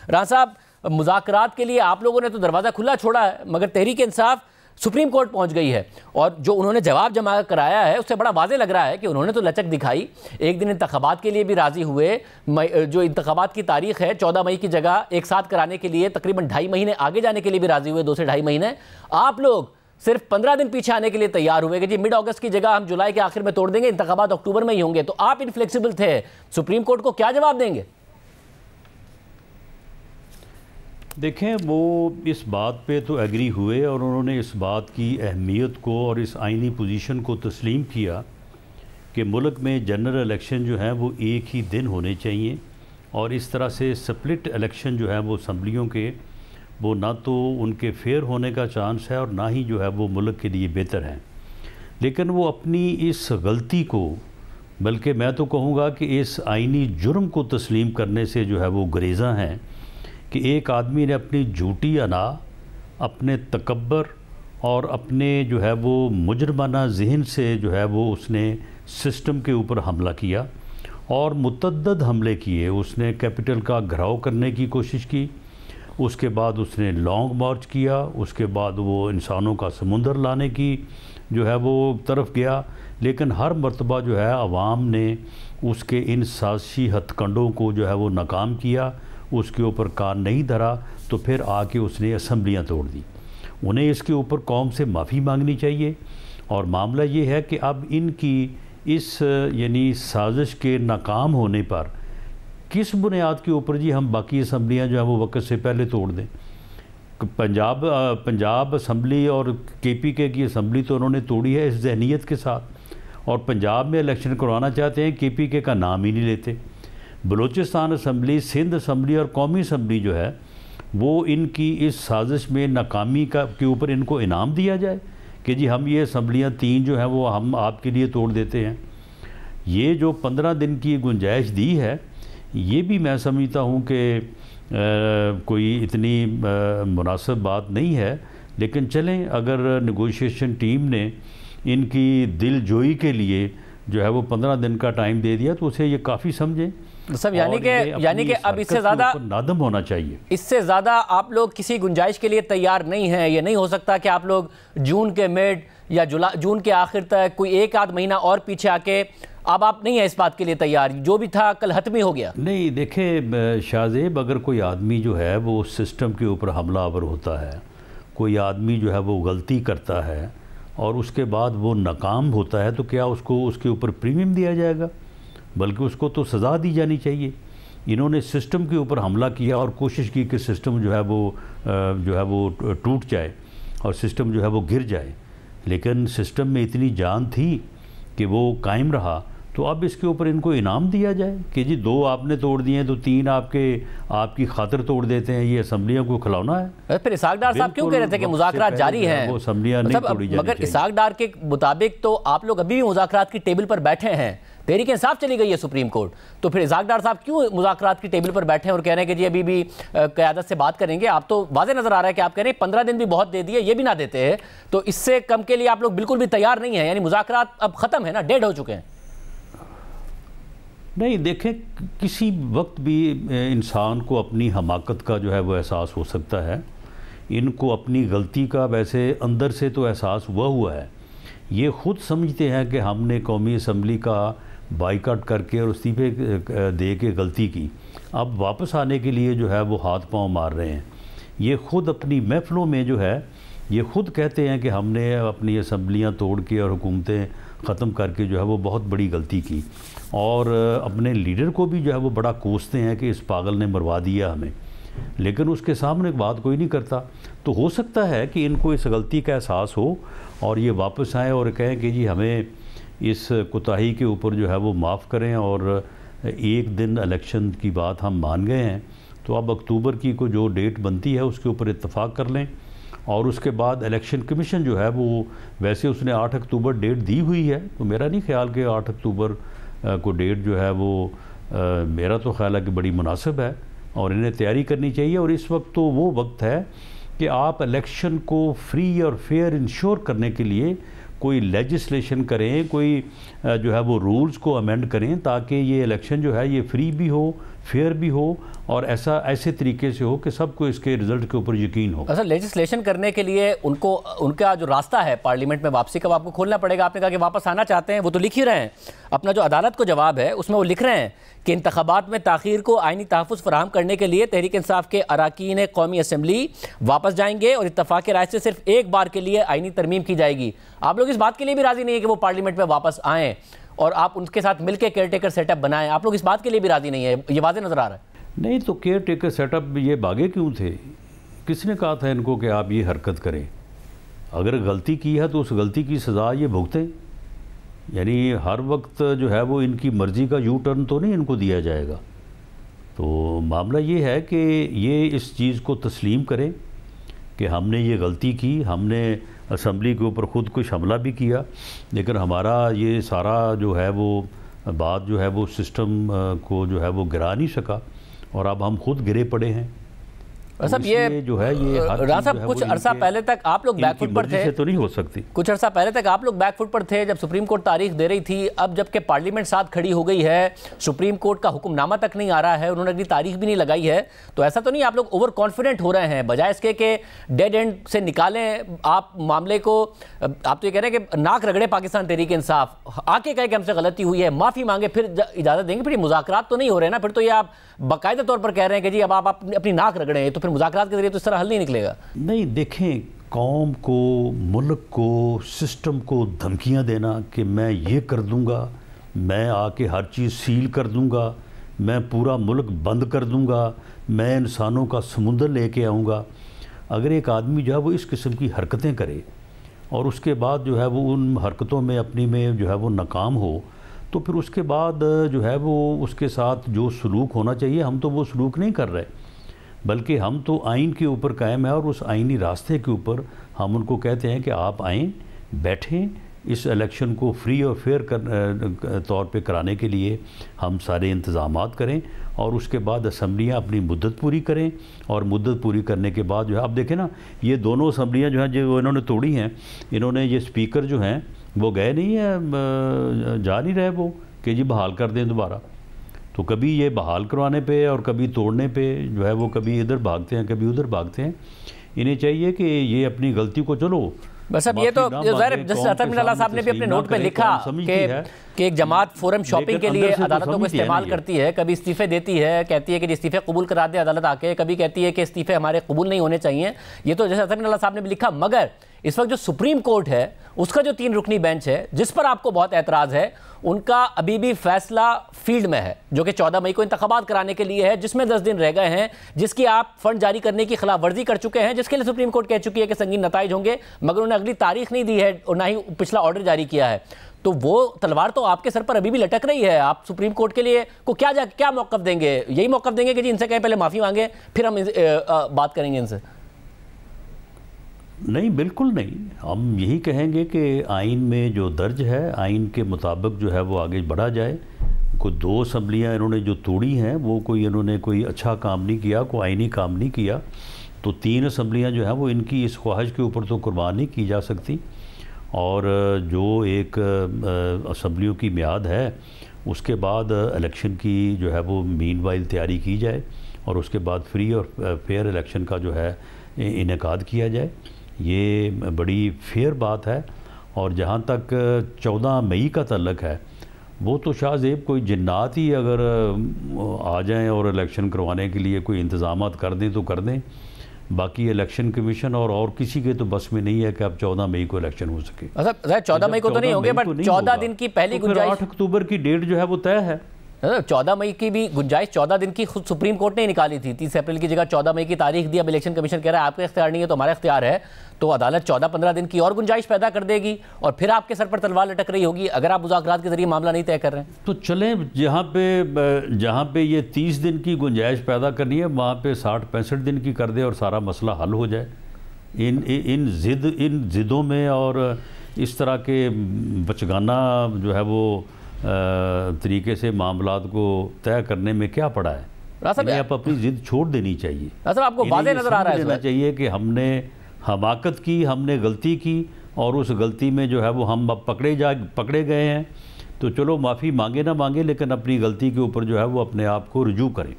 राना साहब, मुज़ाकरात के लिए आप लोगों ने तो दरवाज़ा खुला छोड़ा है, मगर तहरीक इंसाफ सुप्रीम कोर्ट पहुंच गई है और जो उन्होंने जवाब जमा कराया है उससे बड़ा वाज़े लग रहा है कि उन्होंने तो लचक दिखाई। एक दिन इंतखाबात के लिए भी राज़ी हुए, जो इंतखाबात की तारीख है 14 मई की जगह एक साथ कराने के लिए तकरीबन 2.5 महीने आगे जाने के लिए भी राज़ी हुए, 2 से 2.5 महीने। आप लोग सिर्फ 15 दिन पीछे आने के लिए तैयार हुए कि जी मिड अगस्त की जगह हम जुलाई के आखिर में तोड़ देंगे, इंतखाबात अक्टूबर में ही होंगे। तो आप इनफ्लेक्सिबल थे, सुप्रीम कोर्ट को क्या जवाब देंगे? देखें, वो इस बात पे तो एग्री हुए और उन्होंने इस बात की अहमियत को और इस आइनी पोजीशन को तस्लीम किया कि मुल्क में जनरल इलेक्शन जो है वो एक ही दिन होने चाहिए और इस तरह से स्प्लिट इलेक्शन जो है वो असम्बलियों के, वो ना तो उनके फेयर होने का चांस है और ना ही जो है वो मुल्क के लिए बेहतर है। लेकिन वो अपनी इस गलती को, बल्कि मैं तो कहूँगा कि इस आइनी जुर्म को तस्लीम करने से जो है वो गुरेज़ा हैं कि एक आदमी ने अपनी झूठी अना, अपने तकब्बर और अपने जो है वो मुजरमाना जहन से जो है वो उसने सिस्टम के ऊपर हमला किया और मुतअद्दिद हमले किए। उसने कैपिटल का घिराव करने की कोशिश की, उसके बाद उसने लॉन्ग मार्च किया, उसके बाद वो इंसानों का समुंदर लाने की जो है वो तरफ गया। लेकिन हर मरतबा जो है आवाम ने उसके इन साजिशी हथकंडों को जो है वो नाकाम किया, उसके ऊपर कान नहीं धरा, तो फिर आके उसने असम्बलियाँ तोड़ दी। उन्हें इसके ऊपर कौम से माफ़ी मांगनी चाहिए। और मामला ये है कि अब इनकी इस यानी साजिश के नाकाम होने पर किस बुनियाद के ऊपर जी हम बाकी असम्बलियाँ जो है वो वक्त से पहले तोड़ दें। पंजाब असम्बली और KPK की असम्बली तो उन्होंने तोड़ी है इस जहनीत के साथ, और पंजाब में इलेक्शन करवाना चाहते हैं, KPK का नाम ही नहीं लेते। बलूचिस्तान असम्बली, सिंध असम्बली और कौमी असम्बली जो है वो इनकी इस साजिश में नाकामी के ऊपर इनको इनाम दिया जाए कि जी हम ये असम्बलियाँ 3 जो हैं वो हम आपके लिए तोड़ देते हैं। ये जो 15 दिन की गुंजाइश दी है, ये भी मैं समझता हूँ कि कोई इतनी मुनासिब बात नहीं है। लेकिन चलें, अगर नेगोशिएशन टीम ने इनकी दिलजोई के लिए जो है वो 15 दिन का टाइम दे दिया तो उसे ये काफ़ी समझें। सब यानी कि अब इससे ज़्यादा नादम होना चाहिए। इससे ज़्यादा आप लोग किसी गुंजाइश के लिए तैयार नहीं हैं। ये नहीं हो सकता कि आप लोग जून के मिड या जून के आखिर तक कोई 1 आध महीना और पीछे आके, अब आप नहीं है इस बात के लिए तैयार, जो भी था कल हतमी हो गया। नहीं, देखें शाहजेब, अगर कोई आदमी जो है वो सिस्टम के ऊपर हमलावर होता है, कोई आदमी जो है वो गलती करता है और उसके बाद वो नाकाम होता है, तो क्या उसको उसके ऊपर प्रीमियम दिया जाएगा? बल्कि उसको तो सज़ा दी जानी चाहिए। इन्होंने सिस्टम के ऊपर हमला किया और कोशिश की कि सिस्टम जो है वो टूट जाए और सिस्टम जो है वो गिर जाए। लेकिन सिस्टम में इतनी जान थी कि वो कायम रहा। तो अब इसके ऊपर इनको इनाम दिया जाए कि जी 2 आपने तोड़ दिए तो 3 आपकी खातिर तोड़ देते हैं। ये असम्बलियों को खिलौना है। फिर इसाक डार साहब क्यों कह रहे थे कि मुज़ाकरात जारी हैं? वो असम्बलियाँ नहीं तोड़ी जानी मगर इसाक डार के मुताबिक तो आप लोग अभी भी मुज़ाकरात की टेबल पर बैठे हैं। तहरीक इंसाफ चली गई है सुप्रीम कोर्ट, तो फिर इसाक डार साहब क्यों मुज़ाकरात की टेबल पर बैठे हैं और कह रहे हैं कि जी अभी भी क़यादत से बात करेंगे? आप तो वाज़े नज़र आ रहा है कि आप कह रहे हैं 15 दिन भी बहुत दे दिए, ये भी ना देते हैं, तो इससे कम के लिए आप लोग बिल्कुल भी तैयार नहीं है। यानी मुज़ाकरात अब ख़त्म है ना, डेड हो चुके हैं। नहीं, देखें, किसी वक्त भी इंसान को अपनी हमाकत का जो है वो एहसास हो सकता है। इनको अपनी गलती का वैसे अंदर से तो एहसास हुआ है। ये ख़ुद समझते हैं कि हमने कौमी असम्बली का बाइकाट करके और इस्तीफे दे के गलती की। अब वापस आने के लिए जो है वो हाथ पांव मार रहे हैं। ये ख़ुद अपनी महफ़िलों में जो है ये ख़ुद कहते हैं कि हमने अपनी असम्बलियाँ तोड़ के और हुकूमतें ख़त्म करके जो है वो बहुत बड़ी गलती की, और अपने लीडर को भी जो है वो बड़ा कोसते हैं कि इस पागल ने मरवा दिया हमें। लेकिन उसके सामने बात कोई नहीं करता। तो हो सकता है कि इनको इस गलती का एहसास हो और ये वापस आएँ और कहें कि जी हमें इस कोताही के ऊपर जो है वो माफ़ करें और 1 दिन इलेक्शन की बात हम मान गए हैं, तो अब अक्टूबर की को जो डेट बनती है उसके ऊपर इत्तफाक कर लें। और उसके बाद इलेक्शन कमीशन जो है वो वैसे उसने 8 अक्टूबर डेट दी हुई है, तो मेरा नहीं ख्याल कि 8 अक्टूबर को डेट जो है वो मेरा तो ख्याल है कि बड़ी मुनासिब है और इन्हें तैयारी करनी चाहिए। और इस वक्त तो वो वक्त है कि आप इलेक्शन को फ्री और फेयर इंश्योर करने के लिए कोई लेजिस्लेशन करें, कोई जो है वो रूल्स को अमेंड करें ताकि ये इलेक्शन जो है ये फ्री भी हो, फेयर भी हो और ऐसे तरीके से हो कि सबको इसके रिजल्ट के ऊपर यकीन हो। अच्छा, लेजिस्लेशन करने के लिए उनको उनका जो रास्ता है पार्लियामेंट में वापसी का, आपको खोलना पड़ेगा। आपने कहा कि वापस आना चाहते हैं, वो तो लिख ही रहे हैं अपना जो अदालत को जवाब है उसमें वो लिख रहे हैं कि इंतखाबात में ताख़ीर को आइनी तहफ़्फ़ुज़ फराहम करने के लिए तहरीक इंसाफ के अरकान कौमी असम्बली वापस जाएंगे और इत्तफ़ाक़ राय से सिर्फ एक बार के लिए आइनी तरमीम की जाएगी। आप लोग इस बात के लिए भी राज़ी नहीं है कि वो पार्लियामेंट में वापस आएँ और आप उनके साथ मिलकर केयर टेकर सेटअप बनाएं? आप लोग इस बात के लिए भी राज़ी नहीं है, ये वाज़ेह नज़र आ रहा है। नहीं तो केयर टेकर सेटअप ये भागे क्यों थे? किसने कहा था इनको कि आप ये हरकत करें? अगर गलती की है तो उस गलती की सज़ा ये भुगतें। यानी हर वक्त जो है वो इनकी मर्ज़ी का यू टर्न तो नहीं इनको दिया जाएगा। तो मामला ये है कि ये इस चीज़ को तस्लीम करें कि हमने ये गलती की, हमने असम्बली के ऊपर ख़ुद कुछ हमला भी किया, लेकिन हमारा ये सारा जो है वो बात जो है वो सिस्टम को जो है वो गिरा नहीं सका और अब हम खुद गिरे पड़े हैं। सब ये जो है ये राना साहब कुछ अरसा पहले तक आप लोग बैकफुट पर थे, तो नहीं हो सकती। कुछ अरसा पहले तक आप लोग बैकफुट पर थे जब सुप्रीम कोर्ट तारीख दे रही थी। अब जबकि पार्लियामेंट साथ खड़ी हो गई है, सुप्रीम कोर्ट का हुक्मनामा तक नहीं आ रहा है, उन्होंने अगली तारीख भी नहीं लगाई है, तो ऐसा तो नहीं आप लोग ओवर कॉन्फिडेंट हो रहे हैं? बजाय इसके कि डेड एंड से निकालें आप मामले को, आप तो ये कह रहे हैं कि नाक रगड़े पाकिस्तान तहरीक इंसाफ, आके कहे कि हमसे गलती हुई है, माफ़ी मांगे, फिर इजाज़त देंगे। फिर मुज़ाकरात तो नहीं हो रहे ना, फिर तो ये आप बाकायदा तौर पर कह रहे हैं कि जी अब आप अपनी नाक रगड़ें, तो फिर मुज़ाकरात के जरिए तो इस तरह हल नहीं निकलेगा। नहीं, देखें, कौम को, मुल्क को, सिस्टम को धमकियां देना कि मैं ये कर दूंगा, मैं आके हर चीज़ सील कर दूंगा, मैं पूरा मुल्क बंद कर दूंगा, मैं इंसानों का समुंदर लेके आऊँगा। अगर एक आदमी जो है वो इस किस्म की हरकतें करे और उसके बाद जो है वो उन हरकतों में अपनी में जो है वो नाकाम हो, तो फिर उसके बाद जो है वो उसके साथ जो सलूक होना चाहिए, हम तो वो सलूक नहीं कर रहे, बल्कि हम तो आइन के ऊपर कायम है और उस आइनी रास्ते के ऊपर हम उनको कहते हैं कि आप आएँ, बैठें, इस इलेक्शन को फ्री और फेयर तौर पे कराने के लिए हम सारे इंतज़ामात करें और उसके बाद असम्बलियाँ अपनी मुद्दत पूरी करें और मुद्दत पूरी करने के बाद जो है, आप देखें ना, ये दोनों असम्बलियाँ जो हैं जो इन्होंने तोड़ी हैं, इन्होंने ये स्पीकर जो हैं वो गए नहीं है, जा नहीं रहे वो कि जी बहाल कर दें दोबारा। तो कभी ये बहाल करवाने पे और कभी तोड़ने पे जो है वो कभी इधर भागते हैं, कभी उधर भागते हैं। इन्हें चाहिए कि ये अपनी गलती को, चलो बस अब ये तो जस्टिस अतर मिनल्ला साहब ने भी अपने नोट पे लिखा कि एक जमात फोरम शॉपिंग के लिए अदालतों को इस्तेमाल करती है, कभी इस्तीफे देती है, कहती है कि इस्तीफे कबूल करा दे अदालत आके, कभी कहती है कि इस्तीफे हमारे कबूल नहीं होने चाहिए। ये तो जस्टिस अतर मिनल्ला साहब ने भी लिखा, मगर इस वक्त जो सुप्रीम कोर्ट है उसका जो 3 रुकनी बेंच है जिस पर आपको बहुत एतराज़ है, उनका अभी भी फैसला फील्ड में है, जो कि 14 मई को इंतखाबात कराने के लिए है, जिसमें 10 दिन रह गए हैं, जिसकी आप फंड जारी करने की खिलाफ वर्जी कर चुके हैं, जिसके लिए सुप्रीम कोर्ट कह चुकी है कि संगीन नताइज होंगे, मगर उन्होंने अगली तारीख नहीं दी है और ना ही पिछला ऑर्डर जारी किया है। तो वो तलवार तो आपके सर पर अभी भी लटक रही है। आप सुप्रीम कोर्ट के लिए को क्या मौक़िफ़ देंगे? यही मौक़िफ़ देंगे कि जी इनसे कहें पहले माफ़ी मांगे, फिर हम बात करेंगे इनसे? नहीं, बिल्कुल नहीं। हम यही कहेंगे कि आइन में जो दर्ज है, आइन के मुताबिक जो है वो आगे बढ़ा जाए। कोई 2 असम्बलियाँ इन्होंने जो तोड़ी हैं वो इन्होंने कोई अच्छा काम नहीं किया, कोई आइनी काम नहीं किया, तो 3 असम्बलियाँ जो हैं वो इनकी इस ख्वाहिश के ऊपर तो कुर्बान नहीं की जा सकती। और जो एक असम्बलियों की मियाद है उसके बाद इलेक्शन की जो है वो मीनवाइल तैयारी की जाए और उसके बाद फ्री और फेयर इलेक्शन का जो है इनेकाद किया जाए। ये बड़ी फेयर बात है। और जहाँ तक 14 मई का तल्लक है, वो तो शाहजेब कोई जिन्नात ही अगर आ जाएं और इलेक्शन करवाने के लिए कोई इंतज़ामात कर दें तो कर दें। बाकी इलेक्शन कमीशन और किसी के तो बस में नहीं है कि अब 14 मई को इलेक्शन हो सके। अच्छा, 14 मई को तो नहीं होंगे, बट 14 दिन की पहली गुंजाइश, 8 अक्टूबर की डेट जो है वो तय है। 14 मई की भी गुंजाइश 14 दिन की खुद सुप्रीम कोर्ट ने निकाली थी। 30 अप्रैल की जगह 14 मई की तारीख दी। अब इलेक्शन कमीशन कह रहा है आपका इख्तियार नहीं है तो हमारा इख्तियार है, तो अदालत 14-15 दिन की और गुंजाइश पैदा कर देगी और फिर आपके सर पर तलवार लटक रही होगी अगर आप मुज़ाकरात के जरिए मामला नहीं तय कर रहे हैं। तो चलें, जहाँ पे ये 30 दिन की गुंजाइश पैदा करनी है वहाँ पे 60-65 दिन की कर दे और सारा मसला हल हो जाए। इन ज़िदों में और इस तरह के बचगाना जो है वो तरीके से मामलात को तय करने में क्या पड़ा है? आप अपनी ज़िद छोड़ देनी चाहिए। आपको वाज़ेह नज़र आ रहा है चाहिए कि हमने हमाकत की, हमने गलती की और उस गलती में जो है वो हम अब पकड़े गए हैं, तो चलो माफ़ी मांगे ना मांगे लेकिन अपनी गलती के ऊपर जो है वो अपने आप को रुजू करें।